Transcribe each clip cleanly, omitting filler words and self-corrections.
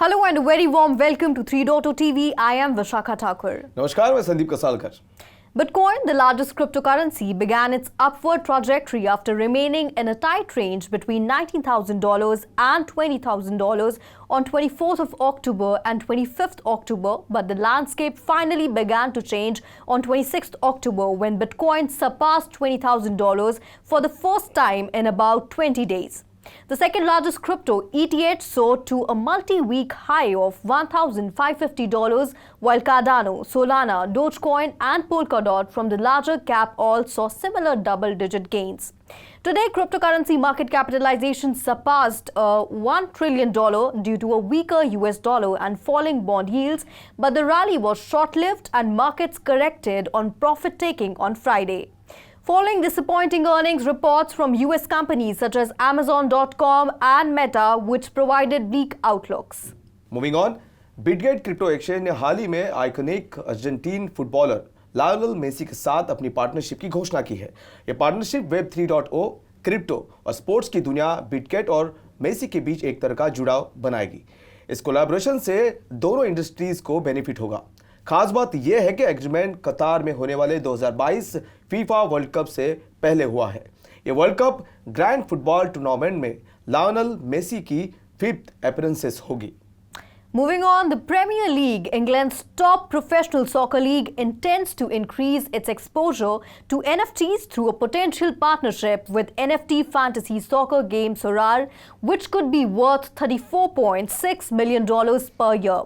Hello and a very warm welcome to 3.0 TV. I am Vishakha Thakur. नमस्कार, मैं Sandeep कसालकर। Bitcoin, the largest cryptocurrency, began its upward trajectory after remaining in a tight range between $19,000 and $20,000 on 24th of October and 25th October, but the landscape finally began to change on 26th October when Bitcoin surpassed $20,000 for the first time in about 20 days. The second largest crypto, ETH, soared to a multi-week high of $1,550, while Cardano, Solana, Dogecoin and Polkadot from the larger cap all saw similar double-digit gains. Today, cryptocurrency market capitalization surpassed $1 trillion due to a weaker US dollar and falling bond yields, but the rally was short-lived and markets corrected on profit-taking on Friday. Following disappointing earnings reports from US companies such as Amazon.com and Meta, which provided bleak outlooks. Moving on, Bitget crypto exchange ने हाल ही में iconic Argentine footballer Lionel Messi के साथ अपनी partnership की घोषणा की है। यह पार्टनरशिप वेब 3.0, क्रिप्टो और स्पोर्ट्स की दुनिया बिटगेट और मेसी के बीच एक तरह का जुड़ाव बनाएगी। इस कोलैबोरेशन से दोनों इंडस्ट्रीज को बेनिफिट होगा। खास बात यह है कि एग्रीमेंट कतार में होने वाले 2022 फीफा वर्ल्ड कप से पहले हुआ है। यह world cup grand football tournament में लायोनेल मेसी की 5th अपीयरेंसेस होगी। Moving on, the Premier League, England's top professional soccer league, intends to increase its exposure to NFTs through a potential partnership with NFT fantasy soccer game Sorare, which could be worth $34.6 million per year.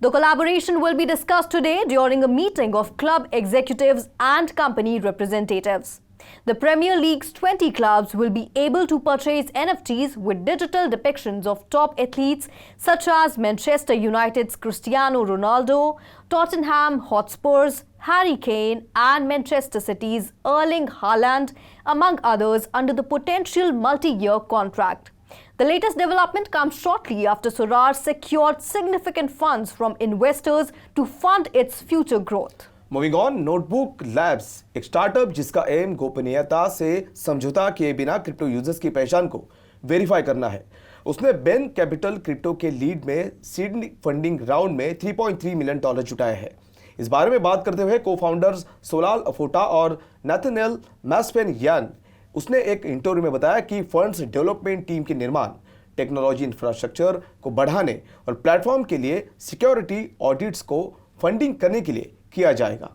The collaboration will be discussed today during a meeting of club executives and company representatives. The Premier League's 20 clubs will be able to purchase NFTs with digital depictions of top athletes such as Manchester United's Cristiano Ronaldo, Tottenham Hotspur's Harry Kane and Manchester City's Erling Haaland, among others, under the potential multi-year contract. The latest development comes shortly after Sorare secured significant funds from investors to fund its future growth. Moving on, notebook labs, एक startup जिसका M गोपनीयता से समझौता किए बिना crypto users की पहचान को वेरीफाई करना है। उसने बेन कैपिटल क्रिप्टो के लीड में सीड फंडिंग राउंड में $3.3 मिलियन जुटाए हैं। इस बारे में बात करते हुए को फाउंडर्स सोलाल अफोटा और नाथानिएल मास्पेनयान, उसने एक इंटरव्यू में बताया कि फंड्स डेवलपमेंट टीम के निर्माण, टेक्नोलॉजी इंफ्रास्ट्रक्चर को बढ़ाने और प्लेटफॉर्म के लिए सिक्योरिटी ऑडिट्स को फंडिंग करने के लिए किया जाएगा।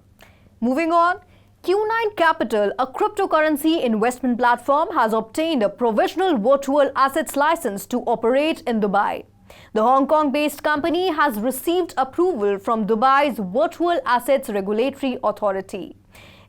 Moving on, Q9 Capital, a cryptocurrency investment platform, has obtained a provisional virtual assets license to operate in Dubai. The Hong Kong-based company has received approval from Dubai's Virtual Assets Regulatory Authority.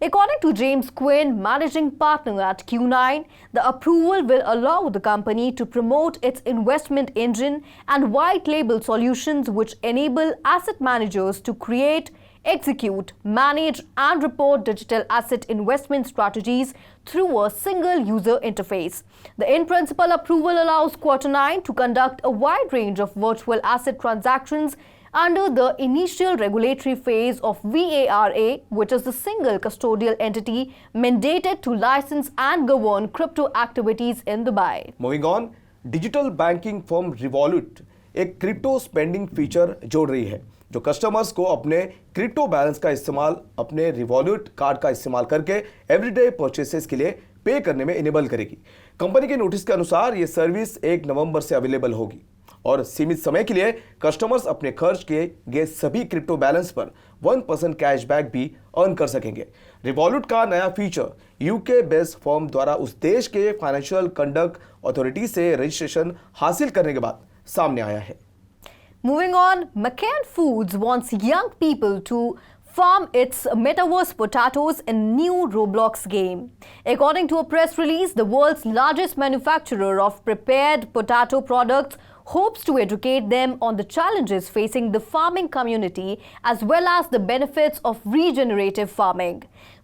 According to James Quinn, managing partner at Q9, the approval will allow the company to promote its investment engine and white label solutions which enable asset managers to create, execute, manage and report digital asset investment strategies through a single user interface. The in-principle approval allows Q9 to conduct a wide range of virtual asset transactions under the initial regulatory phase of VARA, which is the single custodial entity mandated to license and govern crypto activities in Dubai. Moving on, digital banking firm revolute एक crypto spending feature जोड़ रही है जो customers को अपने crypto balance का इस्तेमाल अपने रिवॉल्यूट कार्ड का इस्तेमाल करके एवरीडे परचेसेस के लिए पे करने में इनेबल करेगी। कंपनी के नोटिस के अनुसार यह सर्विस 1 नवंबर से अवेलेबल होगी और सीमित समय के लिए कस्टमर्स अपने खर्च किए गए सभी क्रिप्टो बैलेंस पर 1% कैशबैक भी अर्न कर सकेंगे। रिवॉल्यूट का नया फीचर यूके बेस्ड फर्म द्वारा उस देश के फाइनेंशियल कंडक्ट अथॉरिटी से रजिस्ट्रेशन हासिल करने के बाद सामने आया है। Moving on, McCann Foods wants young people to farm its metaverse potatoes in new Roblox game. According to a press release, the world's largest manufacturer of prepared potato products hopes to educate them on the challenges facing the farming community as well as the benefits of regenerative farming.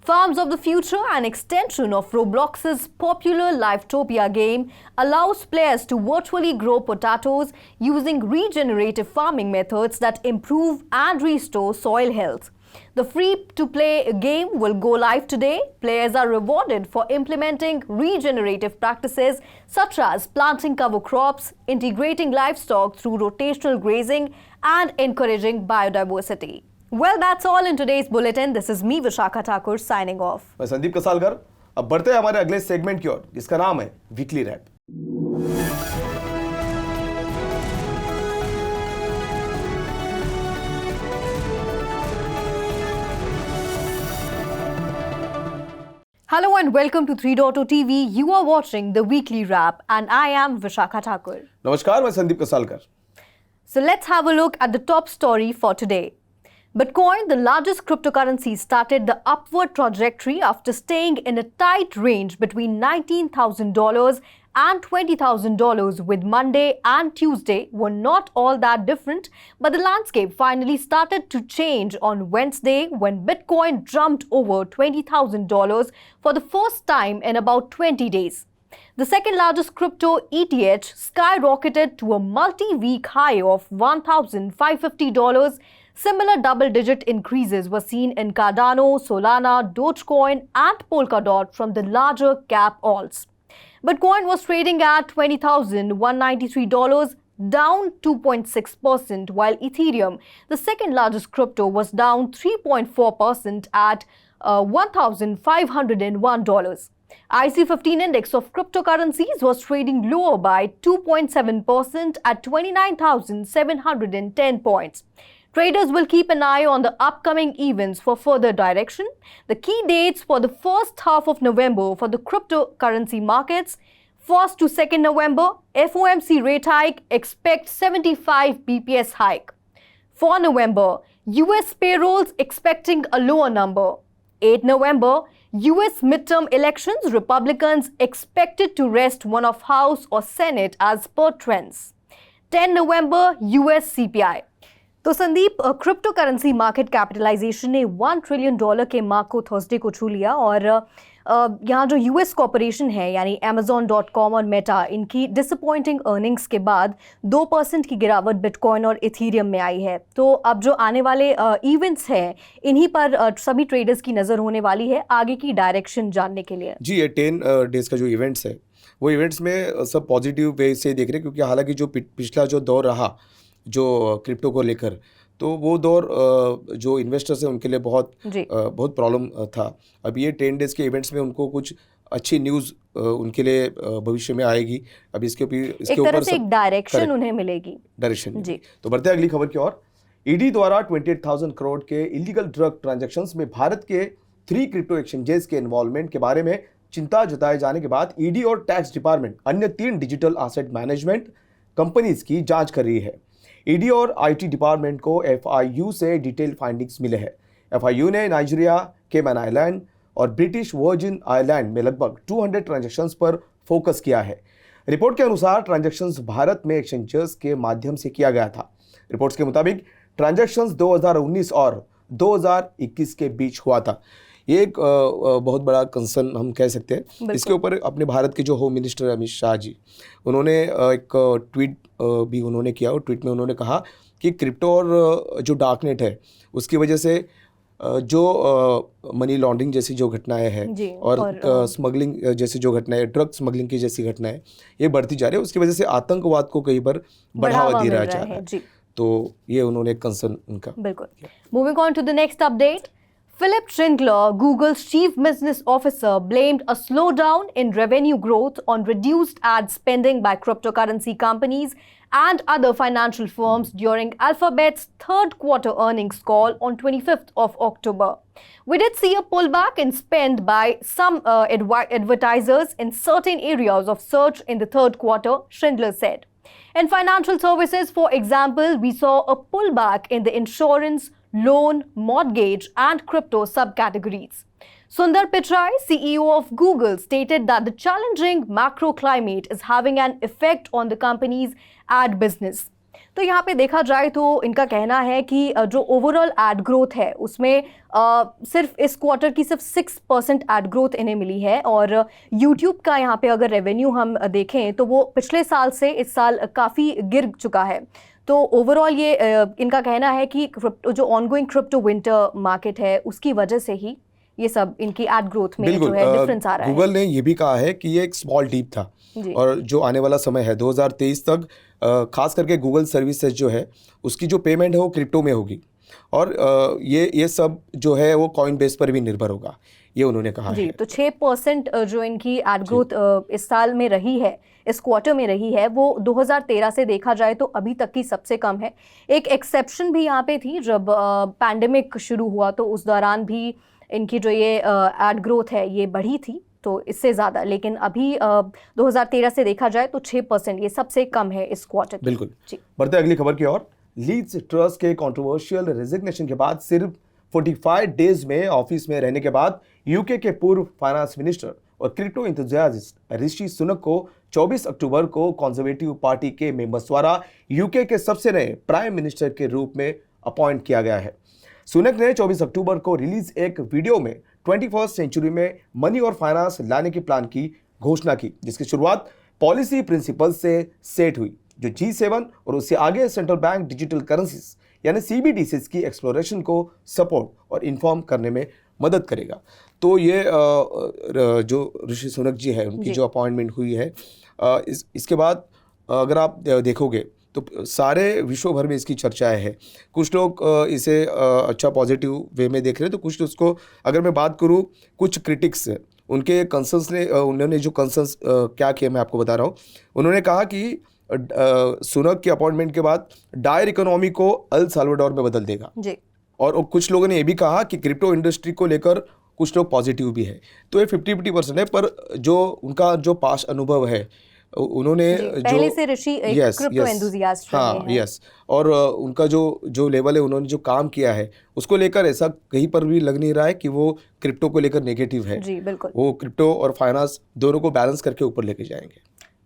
Farms of the Future, an extension of Roblox's popular Livetopia game, allows players to virtually grow potatoes using regenerative farming methods that improve and restore soil health. The free-to-play game will go live today. Players are rewarded for implementing regenerative practices such as planting cover crops, integrating livestock through rotational grazing, and encouraging biodiversity. Well, that's all in today's bulletin. This is me, Vishakha Thakur, signing off. मैं संदीप कसालकर। अब बढ़ते हैं हमारे अगले segment की ओर, जिसका नाम है weekly wrap. Hello and welcome to 3.0 TV. You are watching the weekly wrap and I am Vishakha Thakur. नमस्कार, मैं Sandeep कसालकर। So let's have a look at the top story for today. Bitcoin, the largest cryptocurrency, started the upward trajectory after staying in a tight range between $19,000 and $20,000, with Monday and Tuesday were not all that different, but the landscape finally started to change on Wednesday when Bitcoin jumped over $20,000 for the first time in about 20 days. The second largest crypto, ETH, skyrocketed to a multi-week high of $1,550. Similar double-digit increases were seen in Cardano, Solana, Dogecoin and Polkadot from the larger cap alts. Bitcoin was trading at $20,193, down 2.6%, while Ethereum, the second largest crypto, was down 3.4% at $1,501. IC15 index of cryptocurrencies was trading lower by 2.7% at 29,710 points. Traders will keep an eye on the upcoming events for further direction. The key dates for the first half of November for the cryptocurrency markets: 1st to 2nd November, FOMC rate hike, expect 75 BPS hike. For November, US payrolls expecting a lower number. 8 November, US midterm elections, Republicans expected to wrest one of House or Senate as per trends. 10 November, US CPI. तो Sandeep, crypto currency market capitalization ने $1 trillion के mark को Thursday को छू लिया और यहाँ जो यूएस कॉर्पोरेशन है यानी Amazon.com और मेटा, इनकी डिसअपॉइंटिंग अर्निंग्स के बाद 2% की गिरावट बिटकॉइन और इथेरियम में आई है। तो अब जो आने वाले इवेंट्स हैं, इन्हीं पर सभी ट्रेडर्स की नज़र होने वाली है आगे की डायरेक्शन जानने के लिए। जी, ये 10 डेज का जो इवेंट्स है, वो इवेंट्स में सब पॉजिटिव वे से देख रहे हैं, क्योंकि हालांकि जो पिछला जो दौर रहा जो क्रिप्टो को लेकर, तो वो दौर जो इन्वेस्टर्स हैं उनके लिए बहुत प्रॉब्लम था। अब ये 10 डेज़ के इवेंट्स में उनको कुछ अच्छी न्यूज़ उनके लिए भविष्य में आएगी। अब इसके ऊपर एक डायरेक्शन उन्हें मिलेगी। डायरेक्शन जी। तो बढ़ते हैं अगली खबर की ओर। ईडी द्वारा 28,000 करोड़ के इलीगल ड्रग ट्रांजैक्शंस में भारत के 3 क्रिप्टो एक्सचेंजेस के इन्वॉल्वमेंट के बारे में चिंता जताए जाने के बाद ईडी और टैक्स डिपार्टमेंट अन्य 3 डिजिटल एसेट मैनेजमेंट कंपनीज की जांच कर रही है। ईडी और आईटी डिपार्टमेंट को एफआईयू से डिटेल फाइंडिंग्स मिले हैं। एफआईयू ने नाइजीरिया, केमैन आइलैंड और ब्रिटिश वर्जिन आइलैंड में लगभग 200 ट्रांजैक्शंस पर फोकस किया है। रिपोर्ट के अनुसार ट्रांजैक्शंस भारत में एक्सचेंजेस के माध्यम से किया गया था। रिपोर्ट्स के मुताबिक ट्रांजैक्शंस 2019 और 2021 के बीच हुआ था। ये एक बहुत बड़ा कंसर्न हम कह सकते हैं। इसके ऊपर अपने भारत के जो होम मिनिस्टर अमित शाह जी, उन्होंने एक ट्वीट भी उन्होंने किया और ट्वीट में उन्होंने कहा कि क्रिप्टो और जो डार्कनेट है उसकी वजह से जो मनी लॉन्ड्रिंग जैसी जो घटनाएं हैं और स्मगलिंग जैसी जो घटनाएं, ड्रग स्मगलिंग की जैसी घटनाएं, ये बढ़ती जा रही है। उसकी वजह से आतंकवाद को कई बार बढ़ावा दिया जा रहा है। तो ये उन्होंने कंसर्न उनका। बिल्कुल। Moving on to the next update. Philip Schindler, Google's chief business officer, blamed a slowdown in revenue growth on reduced ad spending by cryptocurrency companies and other financial firms during Alphabet's third quarter earnings call on 25th of October. We did see a pullback in spend by some advertisers in certain areas of search in the third quarter, Schindler said. In financial services, for example, we saw a pullback in the insurance, loan, mortgage, and crypto subcategories. Sundar Pichai, CEO of Google, stated that the challenging macro climate is having an effect on the company's ad business. तो यहाँ पे देखा जाए तो इनका कहना है कि जो ओवरऑल एड ग्रोथ है उसमें सिर्फ इस क्वार्टर की सिर्फ 6% एड ग्रोथ इन्हें मिली है और YouTube का यहाँ पे अगर रेवेन्यू हम देखें तो वो पिछले साल से इस साल काफ़ी गिर चुका है। तो ओवरऑल ये इनका कहना है कि जो ऑनगोइंग क्रिप्टो विंटर मार्केट है उसकी वजह से ही ये सब इनकी एड ग्रोथ में जो है डिफरेंस आ रहा है। गूगल ने ये भी कहा है कि ये एक स्मॉल डीप था और जो आने वाला समय है 2023 तक खास करके गूगल सर्विसेज जो है उसकी जो पेमेंट है वो क्रिप्टो में होगी और ये सब जो है वो कॉइन बेस पर भी निर्भर होगा, ये उन्होंने कहा जी। है। तो 6% जो इनकी एड ग्रोथ इस साल में रही है, इस क्वार्टर में रही है, वो 2013 से देखा जाए तो अभी तक की सबसे कम है। एक एक्सेप्शन भी यहाँ पे थी जब पैंडेमिक शुरू हुआ तो उस दौरान भी इनकी जो ये एड ग्रोथ है ये बढ़ी थी तो इससे ज़्यादा, लेकिन अभी 2013 से देखा जाए तो 6% ये सबसे कम है इस क्वार्टर। बिल्कुल जी। बढ़ते अगली खबर की ओर। लीज ट्रस्ट के कंट्रोवर्शियल रेजिग्नेशन के बाद सिर्फ 45 डेज में ऑफिस में रहने के बाद यूके के पूर्व फाइनेंस मिनिस्टर और क्रिप्टो एंथुसियास्ट ऋषि सुनक को 24 अक्टूबर को कंजर्वेटिव पार्टी के मेंबर्स द्वारा यूके के सबसे नए प्राइम मिनिस्टर के रूप में अपॉइंट किया गया है। सुनक ने 24 अक्टूबर को रिलीज एक वीडियो में 21st सेंचुरी में मनी और फाइनेंस लाने के प्लान की घोषणा की, जिसकी शुरुआत पॉलिसी प्रिंसिपल से सेट हुई जो G7 और उससे आगे सेंट्रल बैंक डिजिटल करेंसीज यानी CBDCs की एक्सप्लोरेशन को सपोर्ट और इन्फॉर्म करने में मदद करेगा। तो ये जो ऋषि सुनक जी है उनकी जो अपॉइंटमेंट हुई है, इसके बाद अगर आप देखोगे तो सारे विश्व भर में इसकी चर्चाएं है। कुछ लोग इसे अच्छा पॉजिटिव वे में देख रहे हैं, तो कुछ उसको, अगर मैं बात करूं कुछ क्रिटिक्स उनके कंसर्न्स ने, उन्होंने जो कंसर्न्स क्या किया मैं आपको बता रहा हूं। उन्होंने कहा कि सुनक के अपॉइंटमेंट के बाद डायर इकोनॉमी को अल साल्वाडोर में बदल देगा जी। और कुछ लोगों ने ये भी कहा कि क्रिप्टो इंडस्ट्री को लेकर कुछ लोग पॉजिटिव भी है। तो ये 50-50% है, पर जो उनका जो पास्ट अनुभव है उन्होंने पहले से ऋषि क्रिप्टो एंथुसियास्ट रहे हैं। यस, और उनका जो लेवल है, उन्होंने जो काम किया है उसको लेकर ऐसा कहीं पर भी लग नहीं रहा है कि वो क्रिप्टो को लेकर नेगेटिव है जी। बिल्कुल, वो क्रिप्टो और फाइनेंस दोनों को बैलेंस करके ऊपर लेके जाएंगे।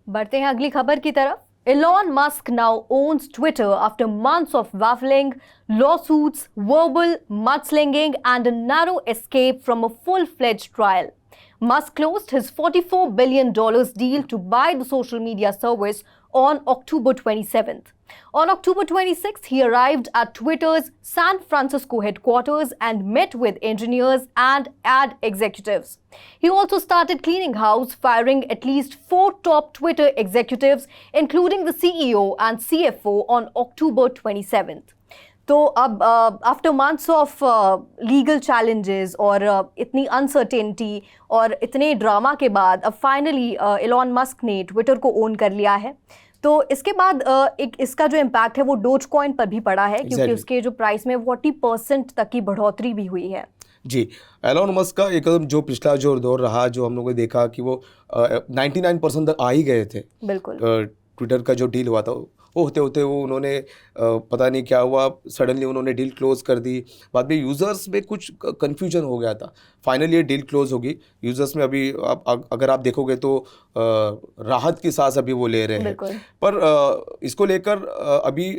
बढ़ते हैं अगली खबर की तरफ। Elon Musk now owns Twitter after months of waffling, lawsuits, verbal mudslinging, and a narrow escape from a full-fledged trial. Musk closed his $44 billion deal to buy the social media service on October 27th. On October 26th, he arrived at Twitter's San Francisco headquarters and met with engineers and ad executives. He also started cleaning house, firing at least 4 top Twitter executives, including the CEO and CFO on October 27th. तो अब after months of legal challenges और इतनी uncertainty और इतने drama के बाद अब finally Elon Musk ने ट्विटर को ओन कर लिया है। तो इसके बाद एक इसका जो इम्पैक्ट है वो डोज कॉइन पर भी पड़ा है क्योंकि उसके जो प्राइस में 40% तक की बढ़ोतरी भी हुई है जी। एलॉन मस्क का एकदम जो पिछला जो दौर रहा, जो हम लोगों ने देखा कि वो 99% तक आ ही गए थे। बिल्कुल, ट्विटर का जो डील हुआ था वो होते होते वो उन्होंने पता नहीं क्या हुआ, सडनली उन्होंने डील क्लोज कर दी। बाद में यूज़र्स में कुछ कन्फ्यूजन हो गया था, फाइनली ये डील क्लोज होगी। यूज़र्स में अभी अगर आप देखोगे तो राहत की सांस अभी वो ले रहे हैं। पर इसको लेकर अभी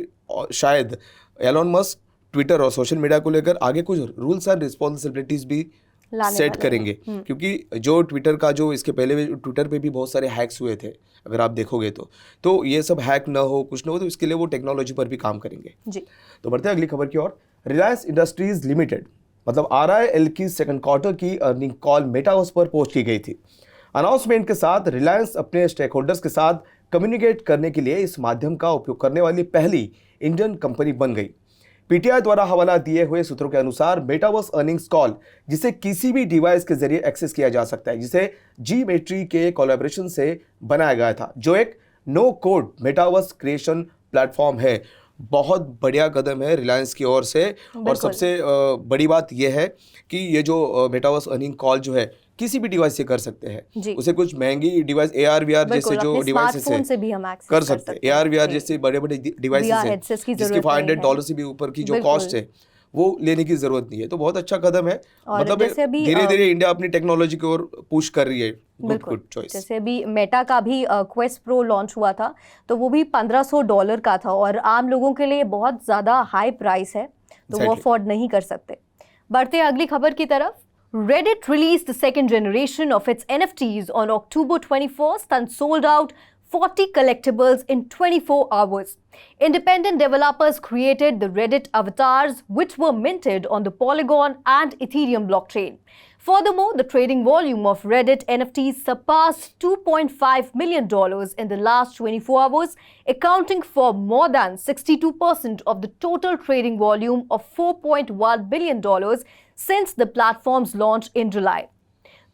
शायद एलॉन मस्क ट्विटर और सोशल मीडिया को लेकर आगे कुछ रूल्स एंड रिस्पॉन्सिबिलिटीज़ भी सेट करेंगे, क्योंकि जो ट्विटर का जो इसके पहले ट्विटर पे भी बहुत सारे हैक्स हुए थे, अगर आप देखोगे तो ये सब हैक ना हो, कुछ ना हो, तो इसके लिए वो टेक्नोलॉजी पर भी काम करेंगे जी। तो बढ़ते हैं अगली खबर की ओर। रिलायंस इंडस्ट्रीज लिमिटेड मतलब RIL की सेकंड क्वार्टर की अर्निंग कॉल मेटावर्स पर पोस्ट की गई थी। अनाउंसमेंट के साथ रिलायंस अपने स्टेक होल्डर्स के साथ कम्युनिकेट करने के लिए इस माध्यम का उपयोग करने वाली पहली इंडियन कंपनी बन गई। PTI द्वारा हवाला दिए हुए सूत्रों के अनुसार मेटावर्स अर्निंग्स कॉल जिसे किसी भी डिवाइस के जरिए एक्सेस किया जा सकता है, जिसे Gmetry के कोलैबोरेशन से बनाया गया था, जो एक no code metaverse creation platform है। बहुत बढ़िया कदम है रिलायंस की ओर से। और सबसे बड़ी बात यह है कि ये जो मेटावर्स अर्निंग कॉल जो है किसी भी डिवाइस से कर सकते हैं। उसे कुछ महंगी डिवाइस AR/VR जैसे जो डिवाइसेस से भी हम कर सकते हैं। AR/VR जैसे बड़े-बड़े डिवाइसेस हैं जिसकी $500 से भी ऊपर की जो कॉस्ट है वो लेने की जरूरत नहीं है। तो बहुत अच्छा कदम है, मतलब धीरे-धीरे इंडिया अपनी टेक्नोलॉजी की ओर पुश कर रही है। Good choice. जैसे अभी मेटा का भी क्वेस्ट प्रो लॉन्च हुआ था तो वो भी $1500 का था और आम लोगों के लिए बहुत ज़्यादा हाई प्राइस है, तो वो अफोर्ड नहीं कर सकते। बढ़ते हैं अगली खबर की तरफ। Reddit released the second generation of its NFTs on October 21st and sold out 40 collectibles in 24 hours. Independent developers created the Reddit avatars, which were minted on the Polygon and Ethereum blockchain. Furthermore, the trading volume of Reddit NFTs surpassed $2.5 million in the last 24 hours, accounting for more than 62% of the total trading volume of $4.1 billion since the platform's launch in July.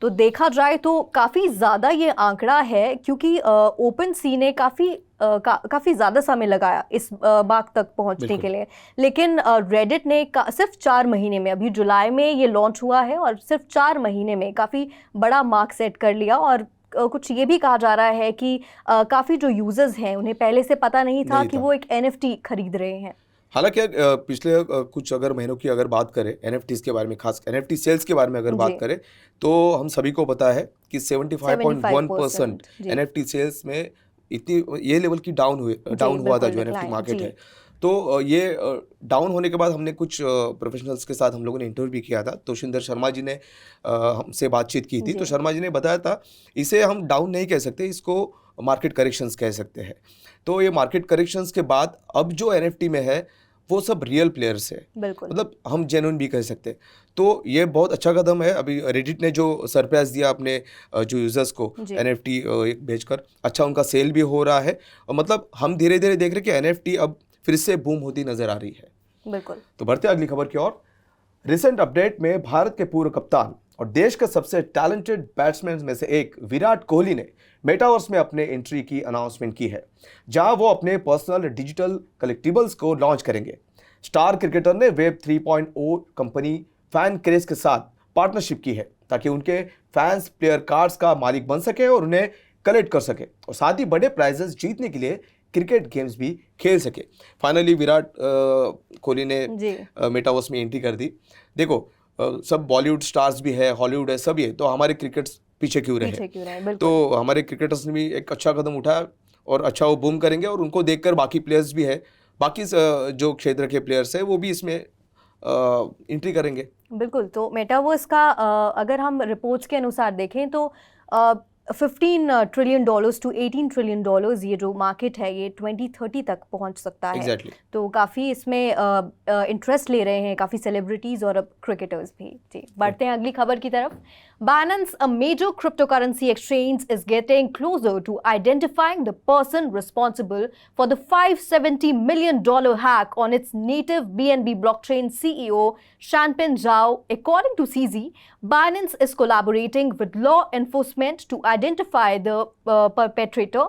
तो देखा जाए तो काफ़ी ज़्यादा ये आंकड़ा है, क्योंकि ओपन सी ने काफ़ी ज़्यादा समय लगाया इस बाग तक पहुंचने के लिए, लेकिन रेडिट ने सिर्फ 4 महीने में, अभी जुलाई में ये लॉन्च हुआ है और सिर्फ 4 महीने में काफ़ी बड़ा मार्क सेट कर लिया। और कुछ ये भी कहा जा रहा है कि काफ़ी जो यूजर्स हैं उन्हें पहले से पता नहीं था कि वो एक NFT खरीद रहे हैं। हालांकि पिछले कुछ अगर महीनों की अगर बात करें NFTs के बारे में, खास NFT सेल्स के बारे में अगर बात करें, तो हम सभी को पता है कि 75.1% NFT सेल्स में इतनी ये लेवल की डाउन हुआ था जो NFT मार्केट है। तो ये डाउन होने के बाद हमने कुछ प्रोफेशनल्स के साथ हम लोगों ने इंटरव्यू भी किया था। तो शिंदर शर्मा जी ने हमसे बातचीत की थी। तो शर्मा जी ने बताया था इसे हम डाउन नहीं कह सकते, इसको मार्केट करेक्शंस कह सकते हैं। तो ये मार्केट करेक्शंस के बाद अब जो NFT में है वो सब रियल प्लेयर्स है, मतलब हम जेन्युइन भी कह सकते हैं। तो ये बहुत अच्छा कदम है। अभी रेडिट ने जो सरप्राइज दिया अपने जो यूजर्स को NFT भेजकर, अच्छा उनका सेल भी हो रहा है। और मतलब हम धीरे धीरे देख रहे हैं कि NFT अब फिर से बूम होती नजर आ रही है। बिल्कुल। तो बढ़ते अगली खबर की ओर। रिसेंट अपडेट में भारत के पूर्व कप्तान और देश के सबसे टैलेंटेड बैट्समैन में से एक विराट कोहली ने मेटावर्स में अपने एंट्री की अनाउंसमेंट की है, जहां वो अपने पर्सनल डिजिटल कलेक्टिबल्स को लॉन्च करेंगे। स्टार क्रिकेटर ने वेब 3.0 कंपनी फैन क्रेज के साथ पार्टनरशिप की है, ताकि उनके फैंस प्लेयर कार्ड्स का मालिक बन सके और उन्हें कलेक्ट कर सके, और साथ ही बड़े प्राइजेस जीतने के लिए क्रिकेट गेम्स भी खेल सके। फाइनली विराट कोहली ने मेटावर्स में एंट्री कर दी। देखो सब बॉलीवुड स्टार्स भी है, हॉलीवुड है, सब ये, तो हमारे क्रिकेट पीछे क्यों रहे। तो हमारे क्रिकेटर्स ने भी एक अच्छा कदम उठाया और अच्छा वो बूम करेंगे, और उनको देखकर बाकी प्लेयर्स भी है, बाकी जो क्षेत्र के प्लेयर्स है वो भी इसमें एंट्री करेंगे। बिल्कुल। तो मेटावर्स का अगर हम रिपोर्ट्स के अनुसार देखें तो $15 ट्रिलियन टू $18 ट्रिलियन ये जो मार्केट है ये 2030 तक पहुंच सकता है। Exactly. तो काफ़ी इसमें इंटरेस्ट ले रहे हैं काफ़ी सेलिब्रिटीज़ और अब क्रिकेटर्स भी। जी, बढ़ते हैं अगली खबर की तरफ। Binance, a major cryptocurrency exchange, is getting closer to identifying the person responsible for the $570 million hack on its native BNB blockchain, CEO Shanpin Zhao. According to CZ, Binance is collaborating with law enforcement to identify the perpetrator.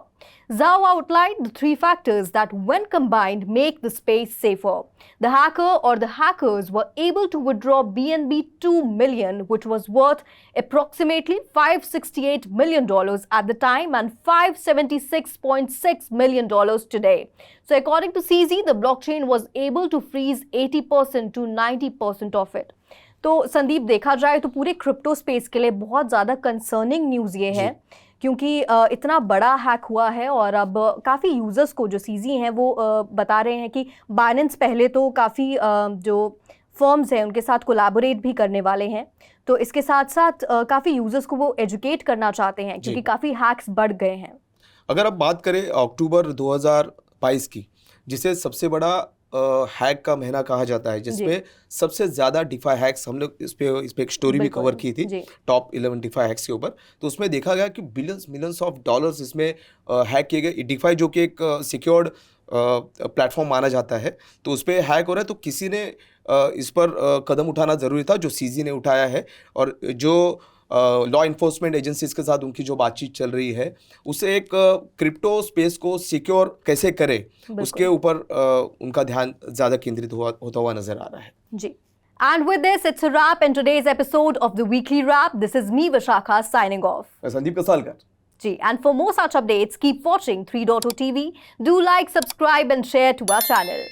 Zhao outlined the 3 factors that, when combined, make the space safer. The hacker or the hackers were able to withdraw BNB 2 million, which was worth approximately $568 million at the time and $576.6 million today. So according to CZ, the blockchain was able to freeze 80% to 90% of it. तो संदीप, देखा जाए तो पूरे crypto space के लिए बहुत ज़्यादा concerning news ये है, क्योंकि इतना बड़ा हैक हुआ है और अब काफ़ी यूज़र्स को जो सीजी हैं वो बता रहे हैं कि बाइनेंस पहले तो काफ़ी जो फर्म्स हैं उनके साथ कोलैबोरेट भी करने वाले हैं। तो इसके साथ साथ काफ़ी यूज़र्स को वो एजुकेट करना चाहते हैं, क्योंकि काफ़ी हैक्स बढ़ गए हैं। अगर आप बात करें अक्टूबर 2022 की, जिसे सबसे बड़ा हैक का महीना कहा जाता है, जिसमें सबसे ज़्यादा डिफाई हैक्स, हम लोग इस पे एक स्टोरी भी कवर की थी टॉप 11 डिफाई हैक्स के ऊपर। तो उसमें देखा गया कि मिलियंस ऑफ डॉलर्स इसमें हैक किए गए। डिफाई जो कि एक सिक्योर्ड प्लेटफॉर्म माना जाता है, तो उस पर हैक हो रहा है। तो किसी ने इस पर कदम उठाना ज़रूरी था, जो सीजी ने उठाया है, और जो लॉ इन्फोर्समेंट एजेंसीज के साथ उनकी जो बातचीत चल रही है, उसे एक क्रिप्टो स्पेस को सिक्योर कैसे करे, उसके ऊपर उनका ध्यान ज़्यादा केंद्रित होता हुआ नजर आ रहा है। जी। And with this, it's a wrap in today's episode of the Weekly Wrap. This is me, Vishakha, signing off. Sandeep कसालकर। Ji, and for more such updates, keep watching 3.0 TV. Do like, subscribe and share to our channel.